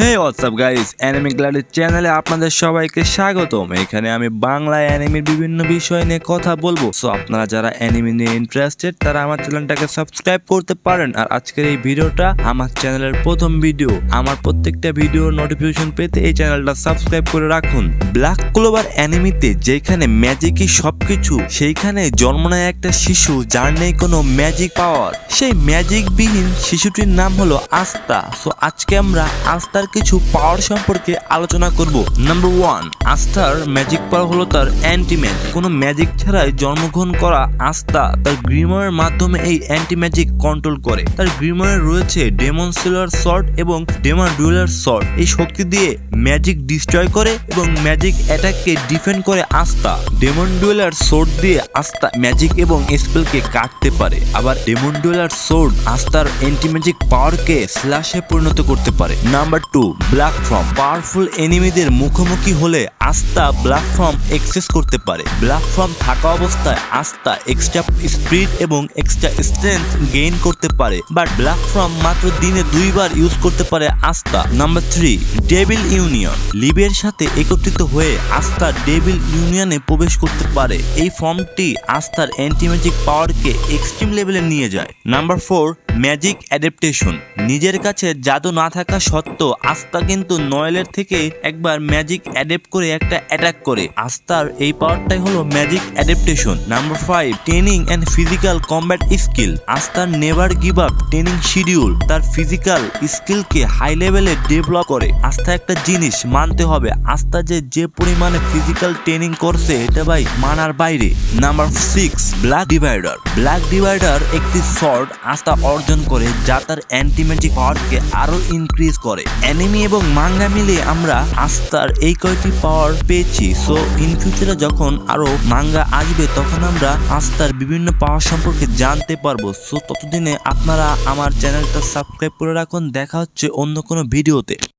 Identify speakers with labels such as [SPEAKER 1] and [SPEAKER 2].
[SPEAKER 1] হে WhatsApp guys, anime গ্ল্যাডের চ্যানেলে আপনাদের সবাইকে স্বাগতম। এখানে আমি বাংলা অ্যানিমের বিভিন্ন বিষয় নিয়ে কথা বলবো। সো আপনারা যারা অ্যানিমে নিয়ে ইন্টারেস্টেড তারা আমার চ্যানেলটাকে সাবস্ক্রাইব করতে পারেন। আর আজকের এই ভিডিওটা আমার চ্যানেলের প্রথম ভিডিও। আমার প্রত্যেকটা ভিডিওর নোটিফিকেশন পেতে এই চ্যানেলটা সাবস্ক্রাইব করে রাখুন। ব্ল্যাক ক্লোভার অ্যানিমেতে যেখানে ম্যাজিকই সবকিছু, সেইখানে জন্ম নেয় একটা শিশু যার নেই কোনো ম্যাজিক পাওয়ার। সেই ম্যাজিকবিহীন শিশুটির নাম হলো আস্তা। সো আজকে আমরা আস্তার কিছু পাওয়ার সম্পর্কে আলোচনা করব। নাম্বার 1, আস্তার ম্যাজিক পাওয়ার হলো তার অ্যান্টি ম্যাজিক। কোনো ম্যাজিক ছাড়াই জন্মগ্রহণ করা আস্তা তার গ্রিমারের মাধ্যমে এই অ্যান্টি ম্যাজিক কন্ট্রোল করে। তার গ্রিমারে রয়েছে ডেমন সিলার শর্ট এবং ডেমন ডুয়েলার শর্ট। এই শক্তি দিয়ে ম্যাজিক ডিস্ট্রয় করে এবং ম্যাজিক অ্যাটাককে ডিফেন্ড করে আস্তা। ডেমন ডুয়েলার শর্ট দিয়ে আস্তা ম্যাজিক এবং স্পেলকে কাটতে পারে। আবার ডেমন ডুয়েলার শর্ট আস্তার অ্যান্টি ম্যাজিক পাওয়ারকে স্ল্যাশে পরিণত করতে পারে। Number 2, black form. পাওয়ারফুল এনিমিদের মুখোমুখি হলে আস্তা ব্ল্যাক ফর্ম এক্সেস করতে পারে। ব্ল্যাক ফর্ম থাকা অবস্থায় আস্তা এক্সট্রা স্পিড এবং এক্সট্রা স্ট্রেংথ গেইন করতে পারে। বাট ব্ল্যাক ফর্ম মাত্র দিনে 2 বার ইউজ করতে পারে আস্তা। Number 3, devil union. লিবের সাথে একত্রিত হয়ে আস্তা ডেভিল ইউনিয়নে প্রবেশ করতে পারে। এই ফর্মটি আস্তার অ্যান্টি ম্যাজিক পাওয়ারকে এক্সট্রিম লেভেলে নিয়ে যায়। Number 4, magic adaptation. নিজের কাছে জাদু না থাকা সত্ত্বেও আস্তা কিন্তু নয়েলের থেকে একবার ম্যাজিক অ্যাডাপ্ট করে একটা অ্যাটাক করে। আস্তার এই পাওয়ারটাই হলো magic adaptation. Number 5, training and physical combat skill. আস্তার never give up training schedule তার ফিজিক্যাল স্কিলকে হাই লেভেলে ডেভেলপ করে। আস্থা একটা জিনিস মানতে হবে, আস্থা যে পরিমাণে ফিজিক্যাল ট্রেনিং করছে এটা ভাই মানার বাইরে। Number 6, black divider. Black divider একটি শর্ট আস্থা অর্জন করে যা তার অ্যান্টি ম্যাজিক পাওয়ারকে আরো ইনক্রিজ করে। অ্যানিমে এবং মাঙ্গা মিলে আমরা আস্তার এই কয়টি পাওয়ার পেয়েছি। সো ইন ফিউচারে যখন আরো মাঙ্গা আসবে তখন আমরা আস্তার বিভিন্ন পাওয়ার সম্পর্কে জানতে পারবো। সো ততদিনে আপনারা আমার চ্যানেলটা সাবস্ক্রাইব করে রাখুন। দেখা হচ্ছে অন্য কোনো ভিডিওতে।